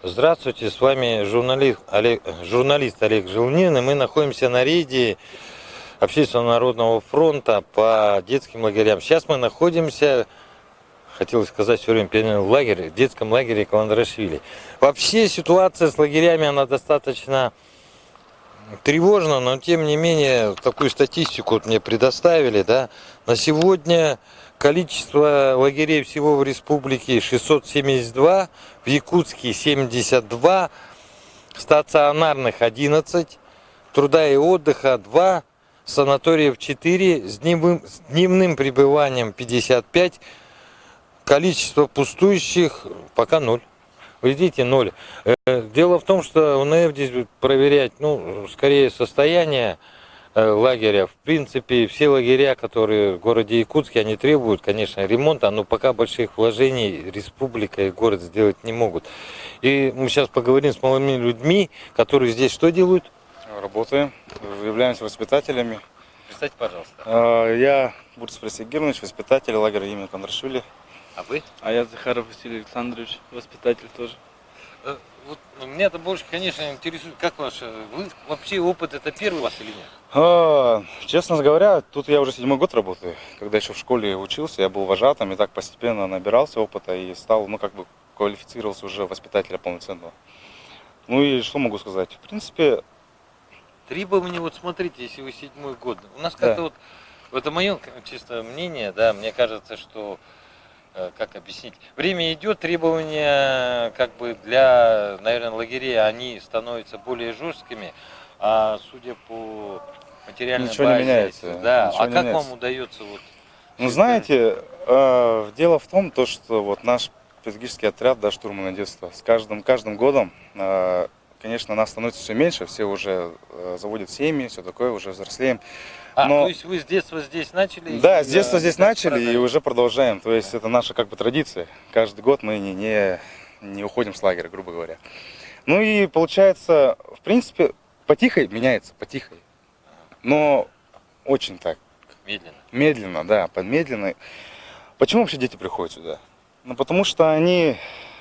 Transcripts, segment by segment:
Здравствуйте, с вами журналист Олег Желнин, и мы находимся на рейде Общественного народного фронта по детским лагерям. Сейчас мы находимся, хотел сказать все время, в лагере, в детском лагере Каландрашвили. Вообще ситуация с лагерями, она достаточно тревожна, но тем не менее такую статистику вот мне предоставили, да. На сегодня количество лагерей всего в республике 672, в Якутске 72, стационарных 11, труда и отдыха 2, санаториев 4, с дневным пребыванием 55, количество пустующих пока 0. Вы видите, 0. Дело в том, что УНФ здесь будет проверять, скорее состояние лагеря. В принципе, все лагеря, которые в городе Якутске, они требуют, конечно, ремонта, но пока больших вложений республика и город сделать не могут. И мы сейчас поговорим с молодыми людьми, которые здесь что делают? Работаем, являемся воспитателями. Представьте, пожалуйста. Я Бурцев Сергеевич, воспитатель лагеря имени Кондрашвили. А вы? А я Захаров Василий Александрович, воспитатель тоже. Вот меня-то больше, конечно, интересует, как вы вообще опыт, это первый у вас или нет? Честно говоря, тут я уже 7-й год работаю. Когда еще в школе учился, я был вожатым и так постепенно набирался опыта и стал, квалифицировался уже воспитателя полноценного. Ну и что могу сказать? В принципе... Требования, вот смотрите, если вы 7-й год, у нас как-то это мое чисто мнение, да, мне кажется, что как объяснить? Время идет, требования для, наверное, лагерей, они становятся более жесткими, а судя по материальной базе, не меняется. Да. Ничего А не как меняется. вам удается знаете, дело в том, что наш педагогический отряд, штурмана детства, с каждым годом, конечно, нас становится все меньше, все уже заводят семьи, все такое, уже взрослеем. То есть вы с детства здесь начали? Да, с детства здесь начали и уже продолжаем. То есть это наша традиция. Каждый год мы не уходим с лагеря, грубо говоря. Ну и получается, в принципе, потихой меняется, потихой. Но очень так. Медленно. Медленно, да, помедленно. Почему вообще дети приходят сюда? Потому что они,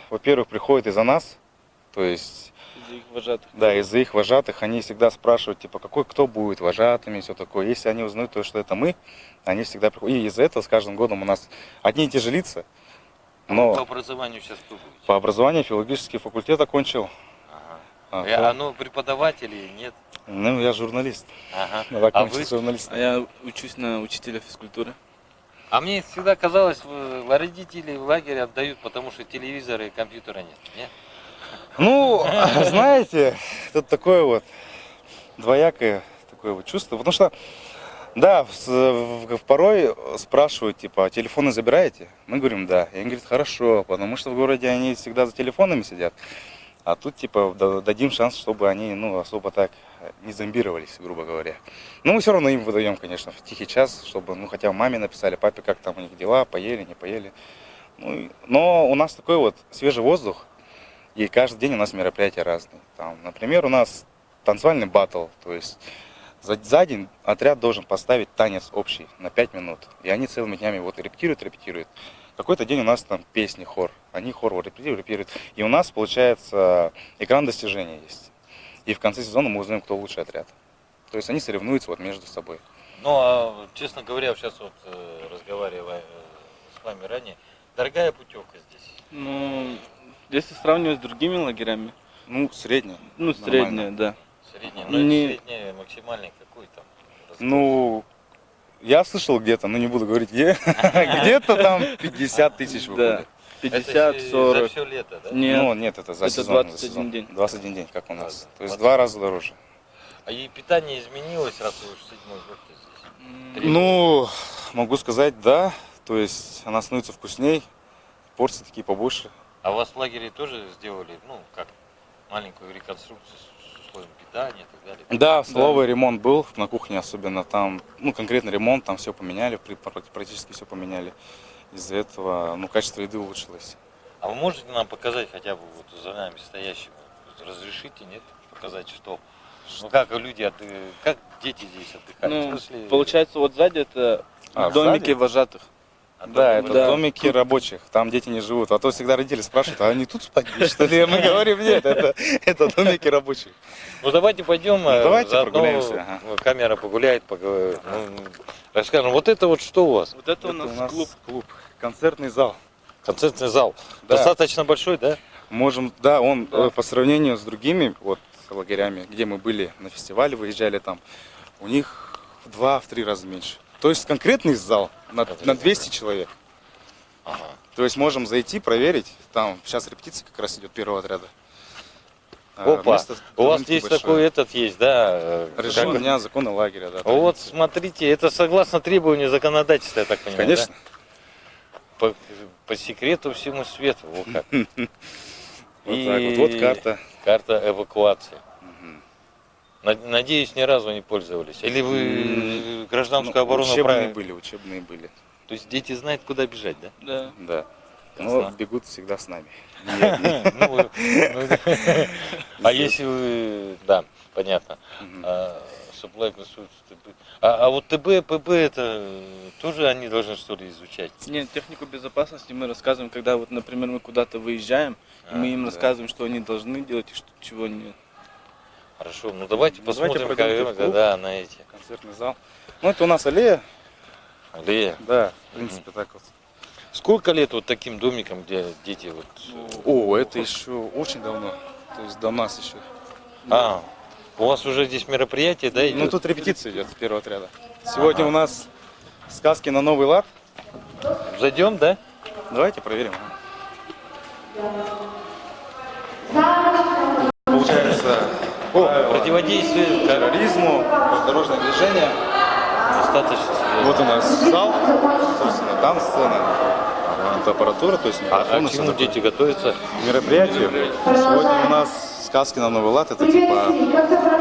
во-первых, приходят из-за нас, то есть... Из-за их вожатых. Да, из-за их вожатых. Они всегда спрашивают, кто будет вожатыми и все такое. Если они узнают, что это мы, они всегда приходят. И из-за этого с каждым годом у нас одни и те же лица. Но по образованию сейчас кто будете? По образованию филологический факультет окончил. Ага. Преподаватели нет? Я журналист. Ага. А вы? Журналист. А я учусь на учителя физкультуры. А мне всегда казалось, родители в лагере отдают, потому что телевизора и компьютера нет. Знаете, тут такое двоякое такое чувство. Потому что, да, порой спрашивают, телефоны забираете? Мы говорим, да. И они говорят, хорошо, потому что в городе они всегда за телефонами сидят. А тут, дадим шанс, чтобы они, особо так не зомбировались, грубо говоря. Но мы все равно им выдаем, конечно, в тихий час, чтобы, хотя бы маме написали, папе, как там у них дела, поели, не поели. Но у нас такой свежий воздух, и каждый день у нас мероприятия разные. Например, у нас танцевальный баттл, то есть за день отряд должен поставить танец общий на 5 минут. И они целыми днями репетируют. Какой-то день у нас там песни, хор. Они хор репетируют. И у нас, получается, экран достижений есть. И в конце сезона мы узнаем, кто лучший отряд. То есть они соревнуются между собой. Честно говоря, сейчас разговаривая с вами ранее, дорогая путевка здесь? Если сравнивать с другими лагерями. Средняя. Средняя, да. Средняя, средняя, максимальный какой там? Я слышал где-то, но не буду говорить где, где-то там 50 тысяч выходит. 50-40. За все лето, да? Нет, это за сезон. 21 день. 21 день, как у нас. То есть 2 раза дороже. А и питание изменилось, раз вы уже 7-й год здесь? Могу сказать, да. То есть она становится вкусней, порции такие побольше. А у вас в лагере тоже сделали, маленькую реконструкцию с условием питания и так далее? Да, столовый ремонт был на кухне, особенно там, конкретно ремонт, там все поменяли, практически все поменяли. Из-за этого, качество еды улучшилось. А вы можете нам показать хотя бы за нами стоящим, разрешите, нет, показать, что, как люди, как дети здесь отдыхают? Получается, сзади это домики сзади? вожатых. Да, это Да. домики рабочих, там дети не живут. А то всегда родители спрашивают, а они тут спать будут, что ли? Мы говорим, нет, это домики рабочих. Ну давайте пойдем, давайте заодно прогуляемся, ага. камера погуляет, расскажем. Вот это вот что у вас? Вот это у нас клуб. Концертный зал. Концертный зал. Да. Достаточно большой, да? Можем, да, он по сравнению с другими вот лагерями, где мы были на фестивале, выезжали там, у них в 2-3 раза меньше. То есть конкретный зал на 200 человек. Ага. То есть можем зайти, проверить. Там сейчас репетиция как раз идет первого отряда. Опа, Место у вас довольно-таки есть большое. такой этот есть, да? Режим как- дня, законы лагеря, да. Вот традиции. смотрите, это согласно требованию законодательства, я так понимаю. Конечно. Да? По секрету всему свету. Вот как. Вот так вот. Вот карта. Карта эвакуации. Мгм. Надеюсь, ни разу не пользовались. Или вы гражданскую Ну, оборону учебные правильно? учебные были. То есть дети знают, куда бежать, да? Да. Да. Ясно. Но бегут всегда с нами. Ну, а если вы... Да, понятно. Мгм. Supply конструкции ТБ. А вот ТБ, ПБ, это тоже они должны что ли изучать? Нет, технику безопасности мы рассказываем, когда вот, например, мы куда-то выезжаем, и мы им да. рассказываем, что они должны делать и что, чего нет. Хорошо, ну давайте Ну, посмотрим, давайте пройдемте в клуб. да, на эти. Концертный зал. Ну, это у нас аллея. Аллея. Да, в принципе, так вот. Сколько лет вот таким домикам, где дети вот... О, это еще очень давно. То есть до нас еще. А, у вас уже здесь мероприятие, да, идет? Ну, тут репетиция идет первого отряда. Сегодня у нас сказки на Новый лад. Зайдем, да? Давайте проверим. Получается, Противодействие терроризму, дорожное движение. достаточно. Вот у нас зал, собственно, там сцена. Это аппаратура, то есть А микрофоны, к всё чему такое. дети готовятся? К мероприятию. Сегодня у нас сказки на Новый лад. Это типа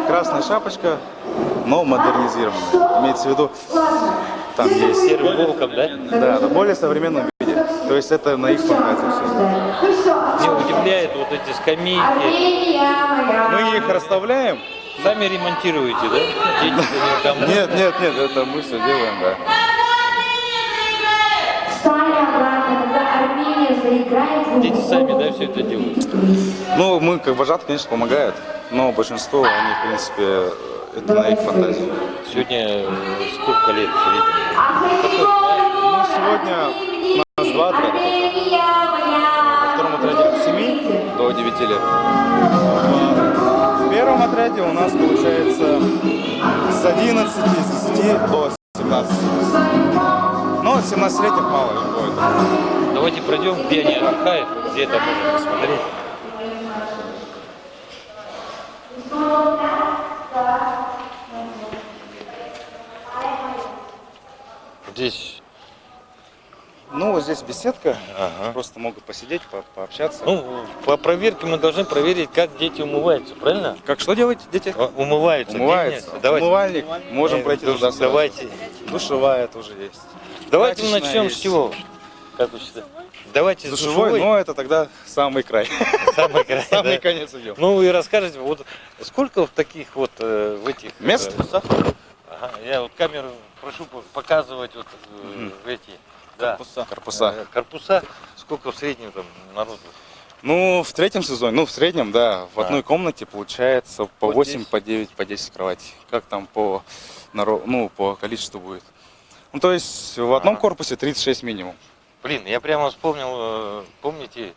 красная шапочка, но модернизированная. Имеется в виду, там есть, Серым волком, да? да, в более современном виде. То есть это на их фантазии все. Мне удивляет вот эти скамейки. Мы их расставляем. Сами ремонтируете, да? Дети там... Нет, это мы все делаем, да. Дети сами, да, все это делают? Ну, мы как вожатые, конечно, помогают, но большинство, они, в принципе, это на их фантазии. Сегодня сколько лет в среднем? Ну, сегодня у нас 2 отряда только. Во втором отряде от 7 до 9 лет. В первом отряде у нас получается с 11, с 10 до 17. Но 17-летних мало выходит. Давайте пройдем, где они отдыхают, где это можно посмотреть. Здесь, Ну, вот здесь беседка. ага. Просто могут посидеть, пообщаться. Ну, по проверке мы должны проверить, как дети умываются, правильно? Как что делаете, дети? Умываются. Умывается. Где они? Давайте. Умывальник. Можем пройти туда сразу. Давайте. Душевая тоже есть. Давайте мы Прачечная начнем с есть. чего? Как вы считаете? Давайте с Душевой, душевой. но это тогда самый край. Самый край, Самый да. конец идем. Ну и расскажите, вот сколько в таких вот в этих Мест? Ага, я вот камеру прошу показывать вот эти да, Корпуса. корпуса. Сколько в среднем там народу? Ну, в третьем сезоне, ну, в среднем, да, в одной комнате получается по По 8, 10. по 9, по 10 кроватей. Как там по количеству будет. Ну, то есть в одном Ага. корпусе 36 минимум. Блин, я прямо вспомнил, помните,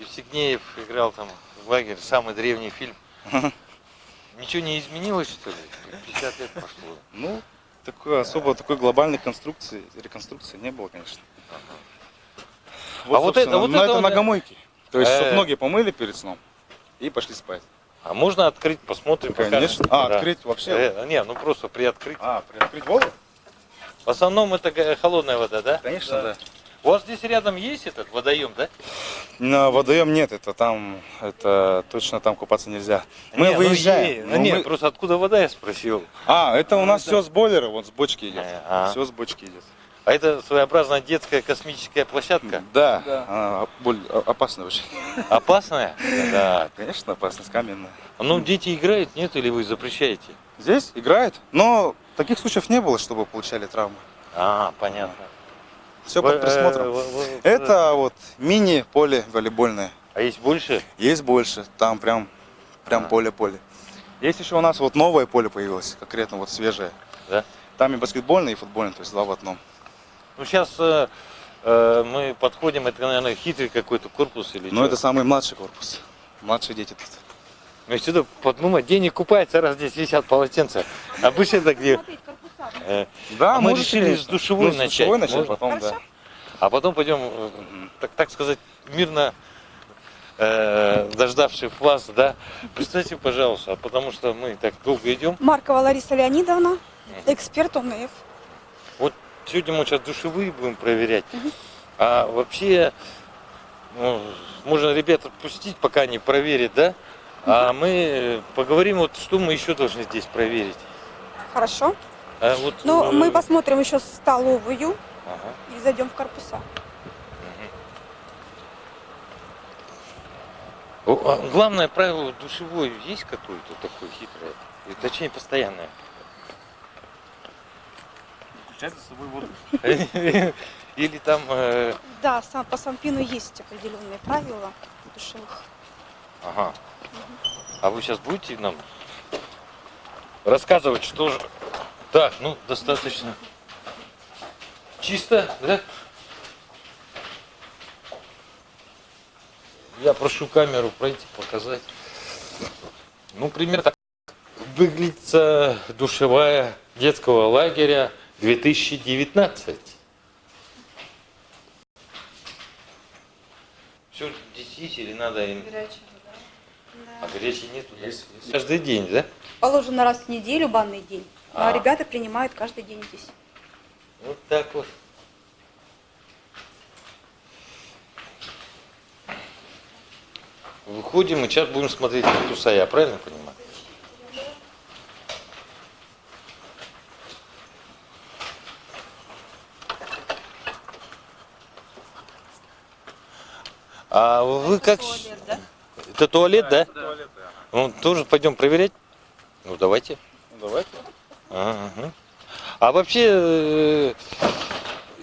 Евстигнеев играл там в лагере, самый древний фильм. Ничего не изменилось, что ли? 50 лет прошло. Ну, такой глобальной реконструкции не было, конечно. А вот это- собственно, вот но это это вот- на гамойке. То есть, чтобы Э. ноги помыли перед сном и пошли спать. А можно открыть, посмотрим? Конечно. покажем? Да. Открыть вообще? Не, ну просто приоткрыть. Приоткрыть воду? В основном это холодная вода, да? Конечно, да. У вас здесь рядом есть этот водоем, да? На водоем нет, это точно там купаться нельзя. Мы выезжаем. но Не, мы- просто откуда вода, я спросил. Это у нас все с бойлера, вот с бочки идет. А. Все с бочки идет. А это своеобразная детская космическая площадка? Да, Да. она опасная очень. Опасная? Да. Конечно, опасность каменная. Ну, дети играют, нет, или вы запрещаете? Здесь играют, но таких случаев не было, чтобы получали травмы. Понятно. Все под присмотром. Это вот мини-поле волейбольное. А есть больше? Есть больше, там прям А. поле-поле. Есть еще у нас вот новое поле появилось, конкретно вот свежее. Да. Там и баскетбольное, и футбольное, то есть два в одном. Ну, сейчас мы подходим, это, наверное, хитрый какой-то корпус или Но что? это самый младший корпус. Младшие дети тут. Ну, сюда подумать, денег купается, раз здесь висят полотенца. Обычно так где... Да, А мы можете, решили с конечно. душевой Ну, с начать. душевой начать, Можно? потом, да. А потом пойдем, так сказать, мирно дождавших вас, да. Представьте, пожалуйста, потому что мы так долго идем. Маркова Лариса Леонидовна, эксперт ОНФ. Вот сегодня мы сейчас душевые будем проверять. А вообще, ну, можно ребят отпустить, пока они проверят, да? А мы поговорим, вот что мы еще должны здесь проверить. Хорошо. А вот, Ну, мы посмотрим еще столовую Ага. и зайдем в корпуса. Главное правило душевой есть какое-то такое хитрое? И, точнее, постоянное. Включать за собой воду. Или там... Да, по Сампину есть определенные правила душевых. Ага. А вы сейчас будете нам рассказывать, что же... Так, ну, достаточно чисто, да? Я прошу камеру пройти, показать. Ну, примерно так выглядит душевая детского лагеря 2019. Все здесь есть или надо им... А горячей нету? Есть. Каждый день, да? Положено раз в неделю банный день. А А. ребята принимают каждый день здесь. Вот так вот. Выходим, и сейчас будем смотреть корпуса, я правильно понимаю? А вы как... Туалет, да? Это туалет, да? Туалет, да. Ну, тоже пойдем проверять? Ну, давайте. Ну, давайте. Ага. А вообще,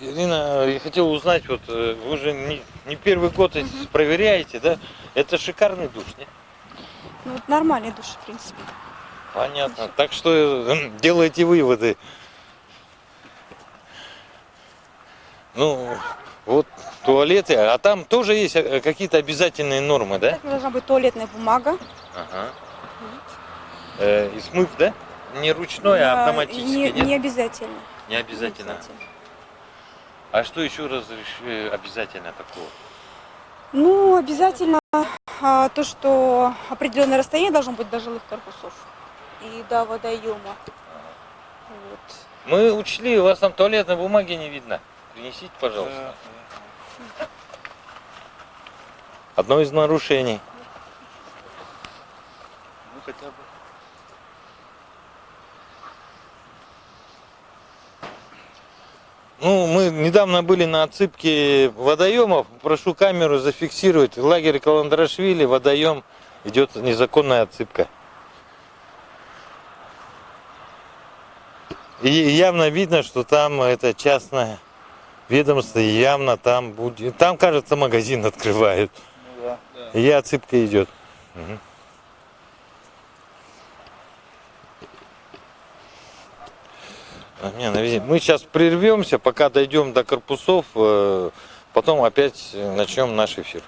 Ирина, я хотел узнать, вот вы же не первый год здесь проверяете, да? Это шикарный душ, не? Ну, вот нормальный душ, в принципе. Понятно. Так что делайте выводы. Ну, вот туалеты, а там тоже есть какие-то обязательные нормы, да? Так должна быть туалетная бумага. Ага. И смыв, да? Не ручной, а автоматически, Не, нет? не обязательно. Не обязательно. А что еще обязательно такого? Ну, обязательно то, что определенное расстояние должно быть до жилых корпусов и до водоема. Вот. Мы учли, у вас там туалетной бумаги не видно. Принесите, пожалуйста. Одно из нарушений. Ну, хотя бы. Ну, мы недавно были на отсыпке водоемов. Прошу камеру зафиксировать. Лагерь Каландрашвили, водоем, идет незаконная отсыпка. И явно видно, что там это частное ведомство, и явно там будет. Там, кажется, магазин открывают. Ну, да. И отсыпка идет. Мгм. Мы сейчас прервемся, пока дойдем до корпусов, потом опять начнем наш эфир.